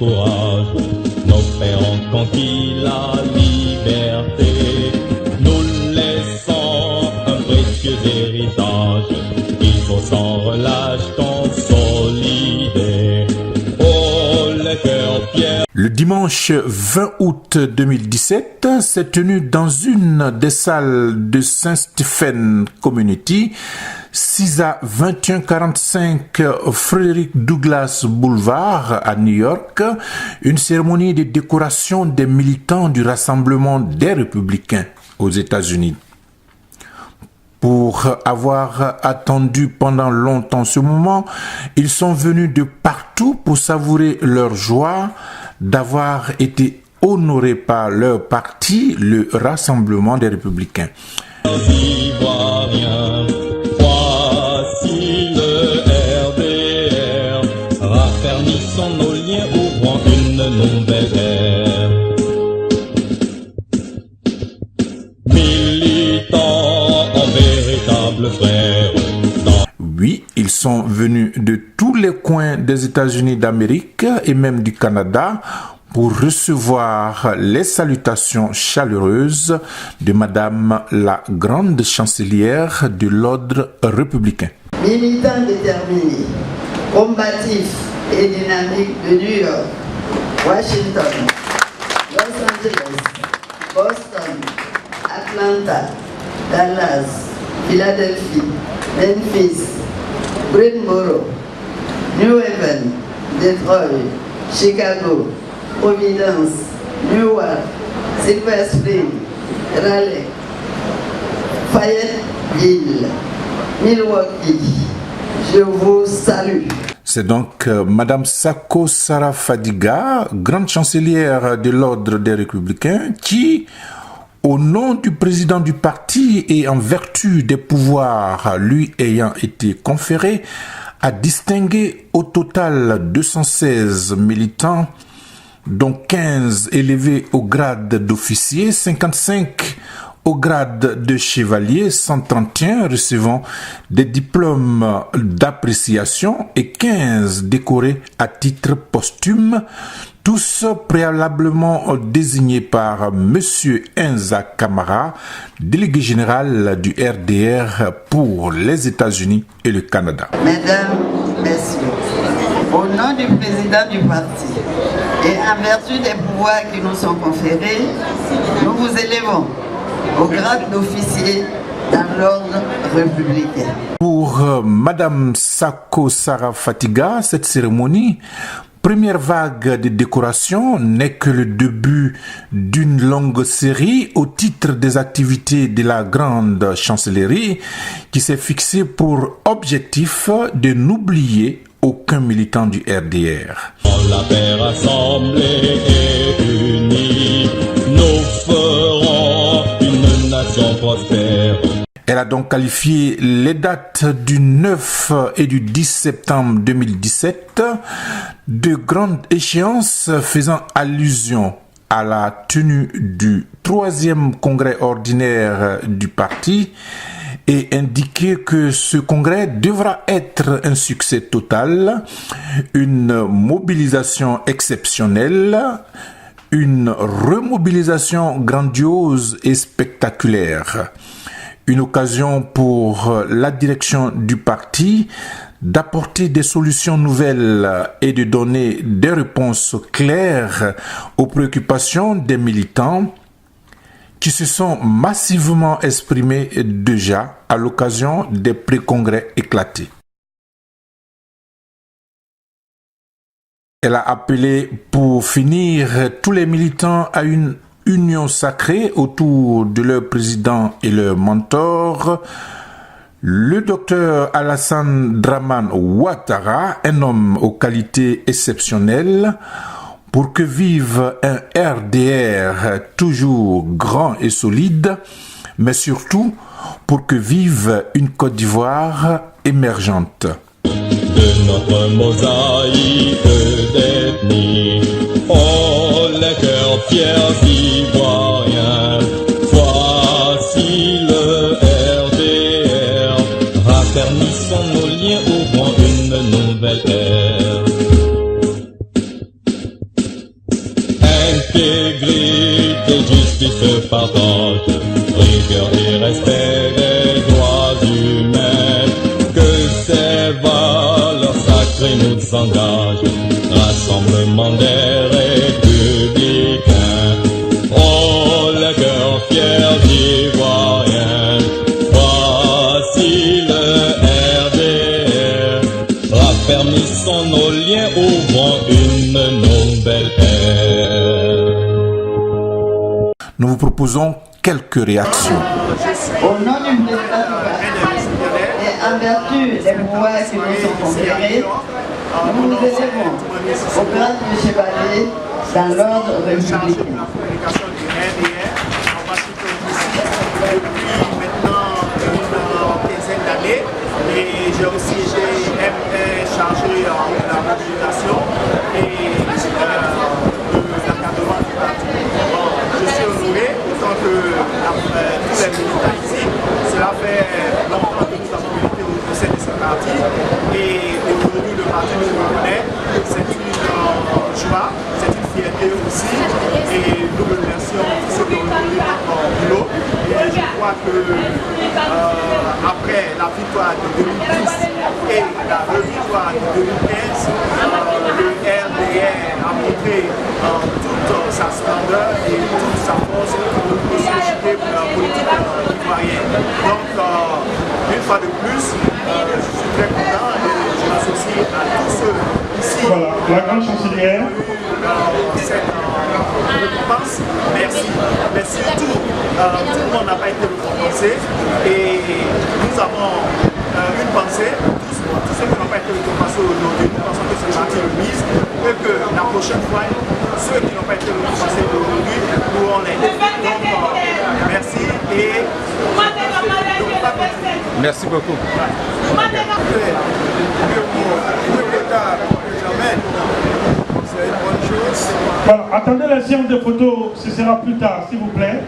courage. Nos pères ont conquis la liberté, nous laissons un précieux héritage. Il faut sans relâche consolider. Oh, le cœur fier. Le dimanche 20 août 2017 s'est tenu dans une des salles de Saint-Stephen Community, 6 à 2145 Frederick Douglass Boulevard à New York, une cérémonie de décoration des militants du Rassemblement des Républicains aux États-Unis. Pour avoir attendu pendant longtemps ce moment, ils sont venus de partout pour savourer leur joie d'avoir été honorés par leur parti, le Rassemblement des Républicains. Ivoiriens, voici le RDR, raffermissons nos liens, ouvrant une nouvelle ère. Militants en véritable frère. Oui, ils sont venus de tous les coins des États-Unis d'Amérique et même du Canada pour recevoir les salutations chaleureuses de Madame la grande chancelière de l'ordre républicain. Militants déterminés, combatifs et dynamiques de New York, Washington, Los Angeles, Boston, Atlanta, Dallas, Philadelphie, Memphis, Greensboro, New Haven, Detroit, Chicago, Providence, Newark, Silver Spring, Raleigh, Fayetteville, Milwaukee. Je vous salue. C'est donc Madame Sako Sara Fadiga, grande chancelière de l'ordre des Républicains, qui, au nom du président du parti et en vertu des pouvoirs lui ayant été conférés, a distingué au total 216 militants, dont 15 élevés au grade d'officier, 55 au grade de chevalier, 131 recevant des diplômes d'appréciation et 15 décorés à titre posthume, tous préalablement désignés par M. Enza Camara, délégué général du RDR pour les États-Unis et le Canada. Mesdames, Messieurs, au nom du président du parti et en vertu des pouvoirs qui nous sont conférés, nous vous élevons au grade d'officier dans l'ordre républicain. Pour Madame Sako Sara Fatiga, cette cérémonie, première vague de décoration, n'est que le début d'une longue série au titre des activités de la grande chancellerie qui s'est fixée pour objectif de n'oublier aucun militant du RDR. La paix rassemblée et unie, nous ferons une nation prospère. Elle a donc qualifié les dates du 9 et du 10 septembre 2017 de grandes échéances faisant allusion à la tenue du 3e congrès ordinaire du parti et indiqué que ce congrès devra être un succès total, une mobilisation exceptionnelle, une remobilisation grandiose et spectaculaire. Une occasion pour la direction du parti d'apporter des solutions nouvelles et de donner des réponses claires aux préoccupations des militants qui se sont massivement exprimés déjà à l'occasion des pré-congrès éclatés. Elle a appelé pour finir tous les militants à une union sacrée autour de leur président et leur mentor, le docteur Alassane Dramane Ouattara, un homme aux qualités exceptionnelles, pour que vive un RDR toujours grand et solide, mais surtout pour que vive une Côte d'Ivoire émergente. De notre mosaïque d'ethnie, oh les cœurs fiers ivoiriens, voici le RDR, raffermissons nos liens, ouvrant une nouvelle ère. justice se partage, rigueur et respect des droits humains, que ces valeurs sacrées nous engagent, rassemblement des républicains, oh le cœur fier d'Ivoiriens, voici le RDR, raffermissons nos liens, ouvrons une nouvelle ère. Nous vous proposons quelques réactions. Au nom du président du parti et en vertu des pouvoirs qui nous sont conférés, nous nous élevons au grade de chevalier dans l'ordre républicain. Et j'ai aussi été chargé de la mobilisation et de l'encadrement du parti. Je suis honoré autant que tous les militants ici. Cela fait longtemps que nous avons milité au sein de ce parti et aujourd'hui le parti nous reconnaît. C'est une joie, c'est une fierté aussi et nous remercions tous ceux qui ont reconnu notre boulot. Et je crois que après la victoire de 2010 et la victoire de 2015, le RDR a montré toute sa splendeur et toute sa force pour la politique ivoirienne. Donc, une fois de plus, je suis très content et je m'associe à tous ceux ici. Voilà, la grande chancelière. Cette récompense, merci. Mais surtout, tout le monde n'a pas été récompensé et nous avons une pensée, tous ceux qui n'ont pas été récompensés aujourd'hui, nous pensons que c'est parti remise et que la prochaine fois, ceux qui n'ont pas été récompensés aujourd'hui pourront l'aider. Donc, merci et Merci beaucoup. C'est une bonne chose. Voilà, attendez la séance de photos, ce sera plus tard, s'il vous plaît.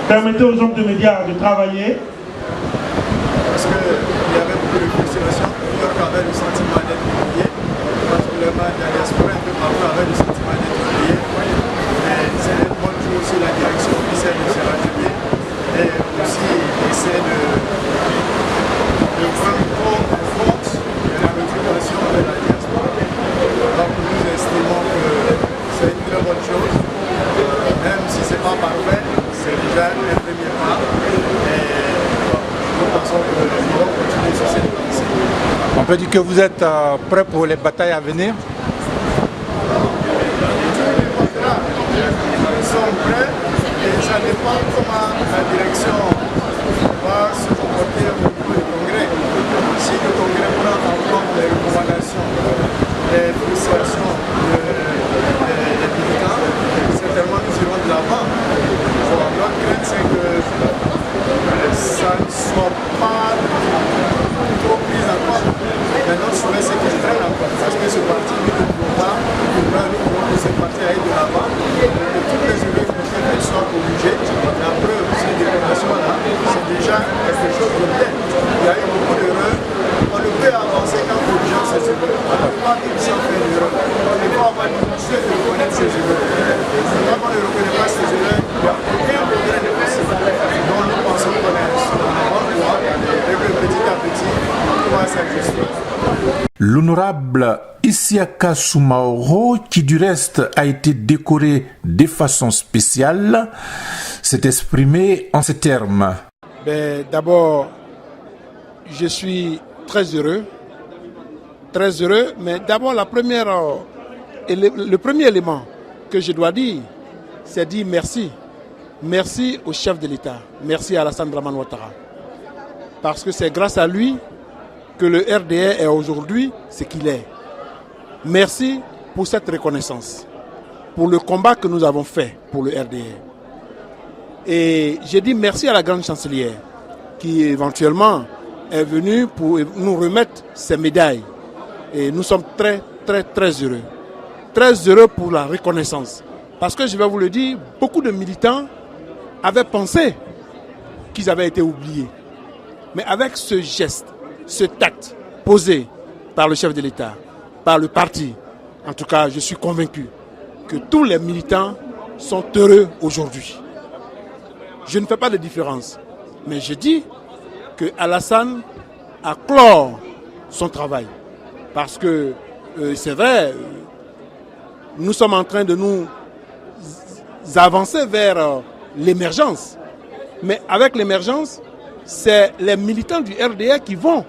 Permettez aux hommes de médias de travailler. Parce qu'il y avait beaucoup de frustration. New York avait le sentiment d'être oublié. Particulièrement dans la diaspora, un peu partout avait le sentiment d'être oublié. Mais c'est une bonne chose aussi, la direction essaie de se rajeunir et aussi essaie de prendre compte de la récupération de la diaspora. Donc nous estimons que c'est une très bonne chose. Même si ce n'est pas parfait, c'est déjà un premier pas. Et nous pensons que nous devons continuer sur cette lancée. On peut dire que vous êtes prêt pour les batailles à venir? Nous sommes prêts et ça dépend comment la direction va se comporter au niveau du Congrès. Si le Congrès prend en compte les recommandations, les frustrations des militants, certainement nous irons de l'avant. Notre crainte c'est que ça ne soit pas trop pris en compte. Mais notre souhait c'est qu'ils prennent en compte. Parce que ce parti, nous ne pouvons pas, que ce parti aille de l'avant, que toutes les erreurs qu'elles soient corrigées. La preuve, ces déclarations-là, c'est déjà quelque chose de bien. Il y a eu beaucoup d'erreurs. On ne peut avancer qu'en corrigeant ces erreurs. On ne peut pas dire sans faire d'erreur. Il faut avoir l'habitude de reconnaître ces erreurs. Quand on ne reconnaît pas ces erreurs, il n'y a aucun progrès de possible. Donc nous pensons qu'on est sur la bonne voie et que petit à petit, on va s'ajuster. L'honorable Isiaka Soumaoro, qui du reste a été décoré de façon spéciale, s'est exprimé en ces termes. D'abord, je suis très heureux, mais d'abord le premier élément que je dois dire, c'est dire merci. Merci au chef de l'État, merci à Alassane Dramane Ouattara. Parce que c'est grâce à lui que le RDR est aujourd'hui ce qu'il est. Merci pour cette reconnaissance, pour le combat que nous avons fait pour le RDR. Et j'ai dit merci à la grande chancelière qui éventuellement est venue pour nous remettre ces médailles. Et nous sommes très, très, très heureux. Très heureux pour la reconnaissance. Parce que je vais vous le dire, beaucoup de militants avaient pensé qu'ils avaient été oubliés. Mais avec ce geste, ce tact posé par le chef de l'État, par le parti, en tout cas, je suis convaincu que tous les militants sont heureux aujourd'hui. je ne fais pas de différence. Mais je dis que Alassane a clore son travail. Parce que c'est vrai, nous sommes en train de nous avancer vers l'émergence. Mais avec l'émergence, c'est les militants du RDR qui vont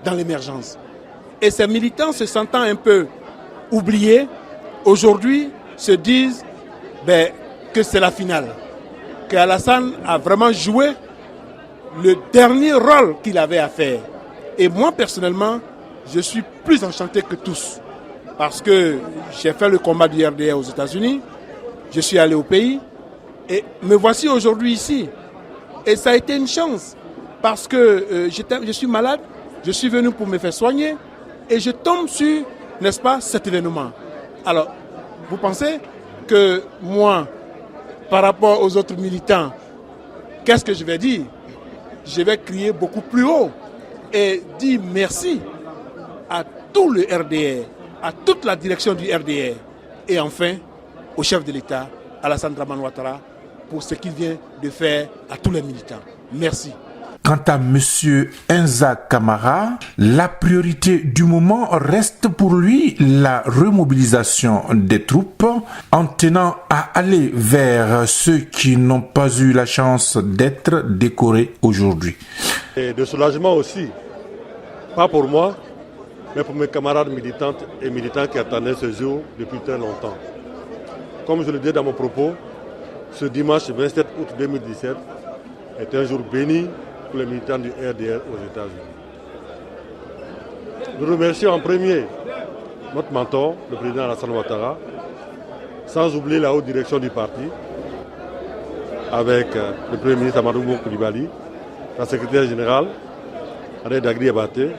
dans l'émergence. Et ces militants se sentant un peu oubliés, aujourd'hui se disent que c'est la finale. Que Alassane a vraiment joué le dernier rôle qu'il avait à faire. Et moi, personnellement, je suis plus enchanté que tous. Parce que j'ai fait le combat du RDR aux États-Unis, je suis allé au pays, et me voici aujourd'hui ici. Et ça a été une chance. Parce que je suis malade, je suis venu pour me faire soigner, et je tombe sur, n'est-ce pas, cet événement. Alors, vous pensez que moi, par rapport aux autres militants, qu'est-ce que je vais dire? Je vais crier beaucoup plus haut et dire merci à tout le RDR, à toute la direction du RDR et enfin au chef de l'État, Alassane Dramane Ouattara, pour ce qu'il vient de faire à tous les militants. Merci. Quant à M. Inza Camara, la priorité du moment reste pour lui la remobilisation des troupes en tenant à aller vers ceux qui n'ont pas eu la chance d'être décorés aujourd'hui. Et de soulagement aussi, pas pour moi, mais pour mes camarades militantes et militants qui attendaient ce jour depuis très longtemps. Comme je le dis dans mon propos, ce dimanche 27 août 2017 est un jour béni pour les militants du RDR aux États-Unis. Nous remercions en premier notre mentor, le président Alassane Ouattara, sans oublier la haute direction du parti, avec le premier ministre Amadou Koulibaly, la secrétaire générale, Adé Dagri Abaté,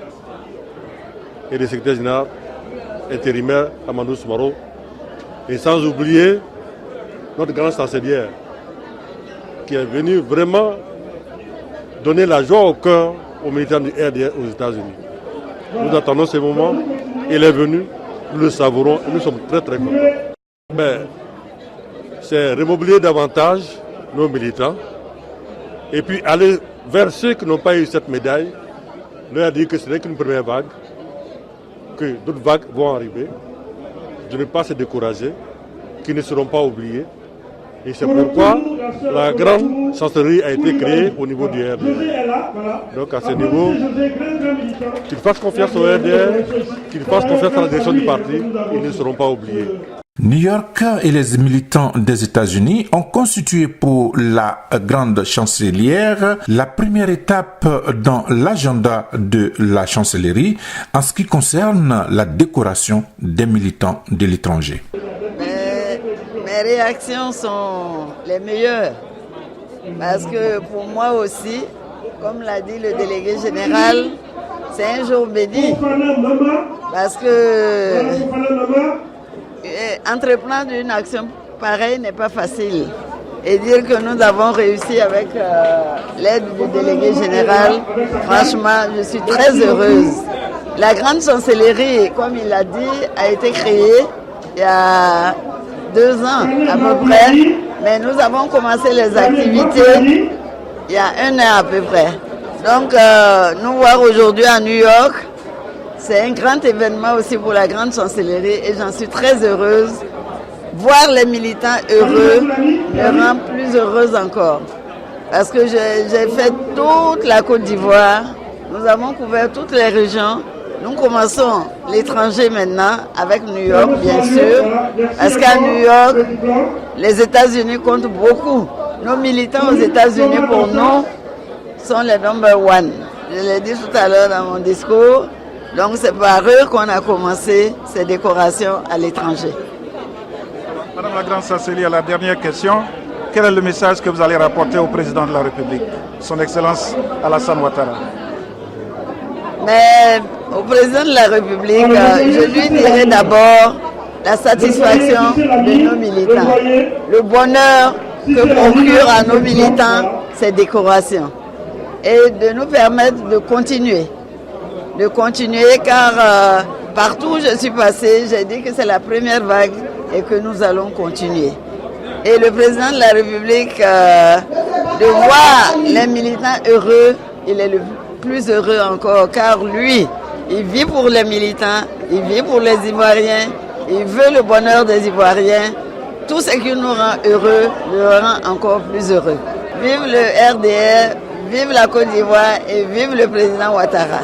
et le secrétaire général intérimaire Amadou Soumaro, et sans oublier notre grande chancelière, qui est venue vraiment donner la joie au cœur aux militants du RDR aux États-Unis. Nous attendons ce moment, il est venu, nous le savourons et nous sommes très très contents. C'est remobiliser davantage nos militants et puis aller vers ceux qui n'ont pas eu cette médaille, leur dire que ce n'est qu'une première vague, que d'autres vagues vont arriver, de ne pas se décourager, qu'ils ne seront pas oubliés. Et c'est pourquoi la grande chancellerie a été créée au niveau du RDR. Donc à ce niveau, qu'ils fassent confiance au RDR, qu'ils fassent confiance à la direction du parti, ils ne seront pas oubliés. New York et les militants des États-Unis ont constitué pour la grande chancelière la première étape dans l'agenda de la chancellerie en ce qui concerne la décoration des militants de l'étranger. Mes réactions sont les meilleures parce que pour moi aussi, comme l'a dit le délégué général, c'est un jour béni parce que entreprendre une action pareille n'est pas facile. Et dire que nous avons réussi avec l'aide du délégué général, franchement, je suis très heureuse. La grande chancellerie, comme il l'a dit, a été créée il y a 2 ans à peu près, mais nous avons commencé les activités il y a 1 an à peu près. Donc, nous voir aujourd'hui à New York, c'est un grand événement aussi pour la grande chancellerie et j'en suis très heureuse. Voir les militants heureux me rend plus heureuse encore. Parce que j'ai fait toute la Côte d'Ivoire, nous avons couvert toutes les régions. Nous commençons l'étranger maintenant avec New York, bien sûr, parce qu'à New York, les États-Unis comptent beaucoup. Nos militants aux États-Unis, pour nous, sont les number one. Je l'ai dit tout à l'heure dans mon discours. Donc c'est par eux qu'on a commencé ces décorations à l'étranger. Madame la grande chancelière, la dernière question. Quel est le message que vous allez rapporter au président de la République, son Excellence Alassane Ouattara? Mais au président de la République, je lui dirai d'abord la satisfaction de nos militants, le bonheur que procurent à nos militants ces décorations et de nous permettre de continuer car partout où je suis passée, j'ai dit que c'est la première vague et que nous allons continuer. Et le président de la République de voir les militants heureux, il est le plus heureux encore, car lui, il vit pour les militants, il vit pour les Ivoiriens, il veut le bonheur des Ivoiriens. Tout ce qui nous rend heureux le rend encore plus heureux. Vive le RDR, vive la Côte d'Ivoire et vive le président Ouattara.